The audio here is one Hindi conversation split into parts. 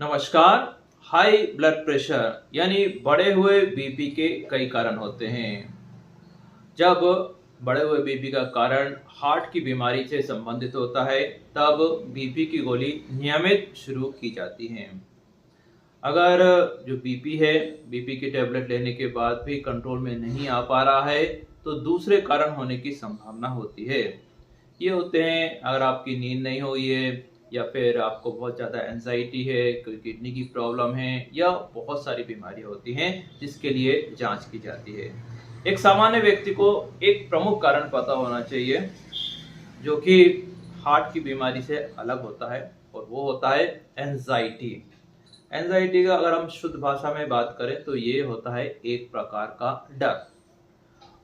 नमस्कार। हाई ब्लड प्रेशर यानी बढ़े हुए बीपी के कई कारण होते हैं। जब बढ़े हुए बीपी का कारण हार्ट की बीमारी से संबंधित होता है, तब बीपी की गोली नियमित शुरू की जाती है। अगर जो बीपी है, बीपी की टेबलेट लेने के बाद भी कंट्रोल में नहीं आ पा रहा है, तो दूसरे कारण होने की संभावना होती है। ये होते हैं, अगर आपकी नींद नहीं हुई है, या फिर आपको बहुत ज़्यादा एंजाइटी है, कोई किडनी की प्रॉब्लम है, या बहुत सारी बीमारियां होती हैं जिसके लिए जांच की जाती है। एक सामान्य व्यक्ति को एक प्रमुख कारण पता होना चाहिए जो कि हार्ट की बीमारी से अलग होता है, और वो होता है एंजाइटी। एंजाइटी का अगर हम शुद्ध भाषा में बात करें तो ये होता है एक प्रकार का डर।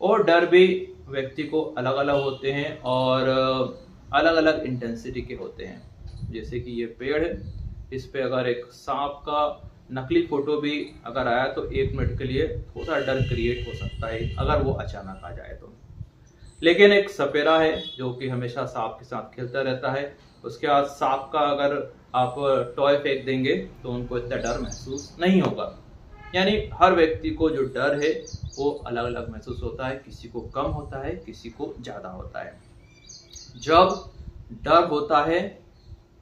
और डर भी व्यक्ति को अलग अलग होते हैं और अलग अलग इंटेंसिटी के होते हैं। जैसे कि ये पेड़ है, इस पे अगर एक सांप का नकली फोटो भी अगर आया तो 1 मिनट के लिए थोड़ा डर क्रिएट हो सकता है अगर वो अचानक आ जाए तो। लेकिन एक सपेरा है जो कि हमेशा सांप के साथ खेलता रहता है, उसके बाद सांप का अगर आप टॉय फेंक देंगे तो उनको इतना डर महसूस नहीं होगा। यानी हर व्यक्ति को जो डर है वो अलग अलग महसूस होता है, किसी को कम होता है, किसी को ज़्यादा होता है। जब डर होता है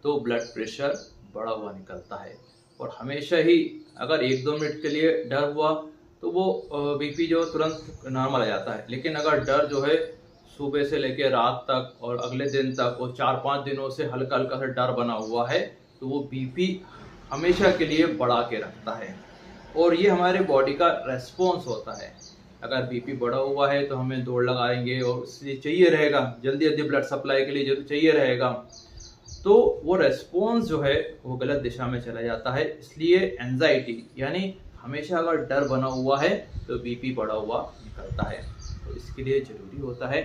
तो ब्लड प्रेशर बढ़ा हुआ निकलता है, और हमेशा ही अगर 1-2 मिनट के लिए डर हुआ तो वो बीपी जो तुरंत नॉर्मल आ जाता है। लेकिन अगर डर जो है सुबह से लेकर रात तक और अगले दिन तक, वो 4-5 दिनों से हल्का हल्का सा डर बना हुआ है, तो वो बीपी हमेशा के लिए बढ़ा के रखता है। और ये हमारे बॉडी का रेस्पॉन्स होता है। अगर बीपी बढ़ा हुआ है तो हमें दौड़ लगाएंगे और इसलिए चाहिए रहेगा, जल्दी जल्दी ब्लड सप्लाई के लिए जरूर चाहिए रहेगा, तो वो रेस्पॉन्स जो है वो गलत दिशा में चला जाता है। इसलिए एंजाइटी यानी हमेशा अगर डर बना हुआ है तो बीपी बढ़ा हुआ निकलता है। तो इसके लिए ज़रूरी होता है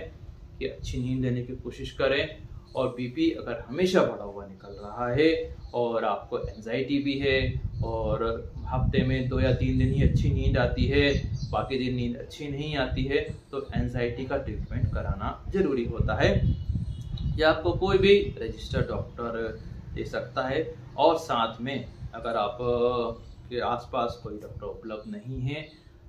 कि अच्छी नींद लेने की कोशिश करें। और बीपी अगर हमेशा बढ़ा हुआ निकल रहा है और आपको एंजाइटी भी है, और हफ्ते में 2 या 3 दिन ही अच्छी नींद आती है, बाकी दिन नींद अच्छी नहीं आती है, तो एंजाइटी का ट्रीटमेंट कराना ज़रूरी होता है। या आपको कोई भी रजिस्टर्ड डॉक्टर दे सकता है। और साथ में अगर आप के आसपास कोई डॉक्टर उपलब्ध नहीं है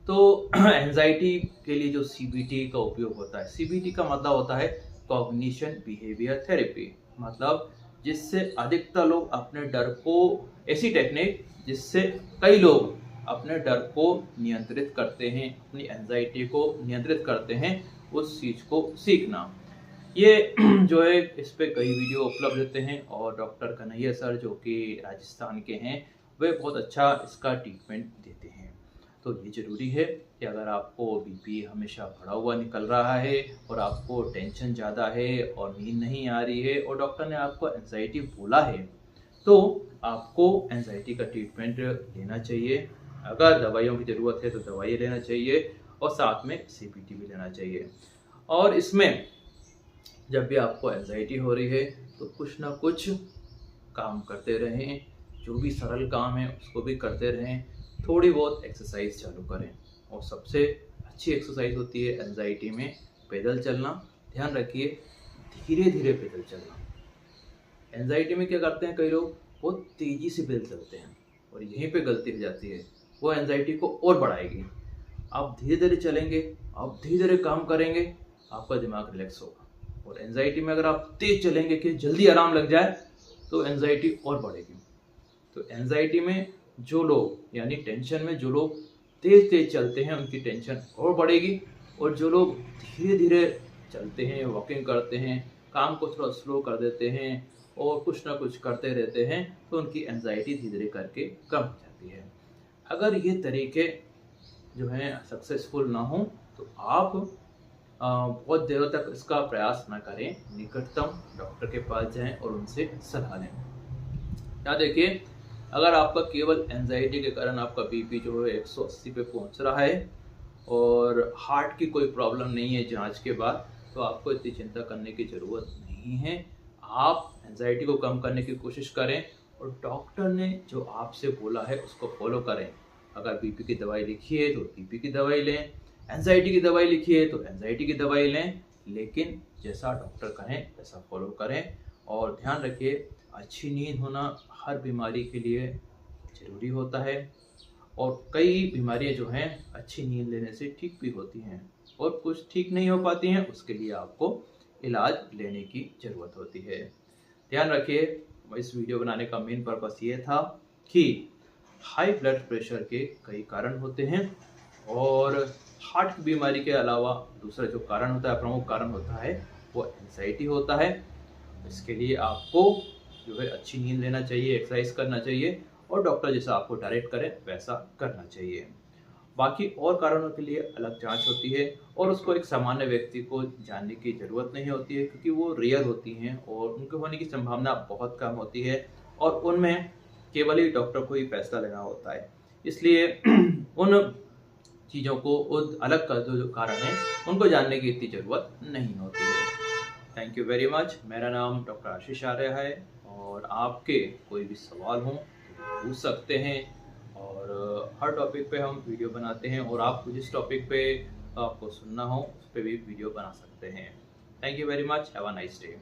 तो एंजाइटी के लिए जो सीबीटी का उपयोग होता है, सीबीटी का मतलब होता है कॉग्निशन बिहेवियर थेरेपी, मतलब जिससे अधिकतर लोग अपने डर को, ऐसी टेक्निक जिससे कई लोग अपने डर को नियंत्रित करते हैं, अपनी एंजाइटी को नियंत्रित करते हैं, उस चीज़ को सीखना। ये जो है इस पे कई वीडियो उपलब्ध रहते हैं, और डॉक्टर कन्हैया सर जो कि राजस्थान के हैं, वे बहुत अच्छा इसका ट्रीटमेंट देते हैं। तो ये ज़रूरी है कि अगर आपको बीपी हमेशा बढ़ा हुआ निकल रहा है, और आपको टेंशन ज़्यादा है, और नींद नहीं आ रही है, और डॉक्टर ने आपको एंजाइटी बोला है, तो आपको एंजाइटी का ट्रीटमेंट लेना चाहिए। अगर दवाइयों की ज़रूरत है तो दवाई लेना चाहिए, और साथ में सीबीटी भी लेना चाहिए। और इसमें जब भी आपको एंजाइटी हो रही है तो कुछ ना कुछ काम करते रहें, जो भी सरल काम है उसको भी करते रहें, थोड़ी बहुत एक्सरसाइज चालू करें। और सबसे अच्छी एक्सरसाइज होती है एंजाइटी में पैदल चलना। ध्यान रखिए, धीरे धीरे पैदल चलना। एंजाइटी में क्या करते हैं कई लोग, बहुत तेज़ी से पैदल चलते हैं, और यहीं पे गलती हो जाती है, वो एंजाइटी को और बढ़ाएगी। आप धीरे धीरे चलेंगे, आप धीरे धीरे काम करेंगे, आपका दिमाग रिलैक्स होगा। और एंजाइटी में अगर आप तेज चलेंगे कि जल्दी आराम लग जाए, तो एंजाइटी और बढ़ेगी। तो एंजाइटी में जो लोग, यानी टेंशन में जो लोग तेज तेज चलते हैं, उनकी टेंशन और बढ़ेगी। और जो लोग धीरे धीरे चलते हैं, वॉकिंग करते हैं, काम को थोड़ा स्लो कर देते हैं, और कुछ ना कुछ करते रहते हैं, तो उनकी एंजाइटी धीरे धीरे करके कम हो जाती है। अगर ये तरीके जो हैं सक्सेसफुल ना हो, तो आप बहुत देर तक इसका प्रयास ना करें, निकटतम डॉक्टर के पास जाएं और उनसे सलाह लें। या देखिए, अगर आपका केवल एंजाइटी के कारण आपका बीपी जो है 180 पे पहुंच रहा है, और हार्ट की कोई प्रॉब्लम नहीं है जांच के बाद, तो आपको इतनी चिंता करने की ज़रूरत नहीं है। आप एंजाइटी को कम करने की कोशिश करें, और डॉक्टर ने जो आपसे बोला है उसको फॉलो करें। अगर बीपी की दवाई लिखी है तो बीपी की दवाई लें, एंजाइटी की दवाई लिखी है तो एंजाइटी की दवाई लें, लेकिन जैसा डॉक्टर कहें वैसा फॉलो करें। और ध्यान रखिए, अच्छी नींद होना हर बीमारी के लिए जरूरी होता है। और कई बीमारियां जो हैं अच्छी नींद लेने से ठीक भी होती हैं, और कुछ ठीक नहीं हो पाती हैं, उसके लिए आपको इलाज लेने की ज़रूरत होती है। ध्यान रखिए, इस वीडियो बनाने का मेन पर्पस ये था कि हाई ब्लड प्रेशर के कई कारण होते हैं, और हार्ट की बीमारी के अलावा दूसरा जो कारण होता है, प्रमुख कारण होता है, वो एंजाइटी होता है। इसके लिए आपको जो है अच्छी नींद लेना चाहिए, एक्सरसाइज करना चाहिए, और डॉक्टर जैसा आपको डायरेक्ट करे वैसा करना चाहिए। बाकी और कारणों के लिए अलग जांच होती है, और उसको एक सामान्य व्यक्ति को जानने की ज़रूरत नहीं होती है, क्योंकि वो रेयर होती हैं और उनके होने की संभावना बहुत कम होती है, और उनमें केवल ही डॉक्टर को ही फैसला लेना होता है। इसलिए उन चीज़ों को अलग कर जो कारण है उनको जानने की इतनी ज़रूरत नहीं होती है। Thank you very much. मेरा नाम डॉक्टर आशीष आर्य है, और आपके कोई भी सवाल हों तो पूछ सकते हैं, और हर टॉपिक पे हम वीडियो बनाते हैं, और आपको जिस टॉपिक पे आपको सुनना हो उस पर भी वीडियो बना सकते हैं। Thank you very much. Have a nice day.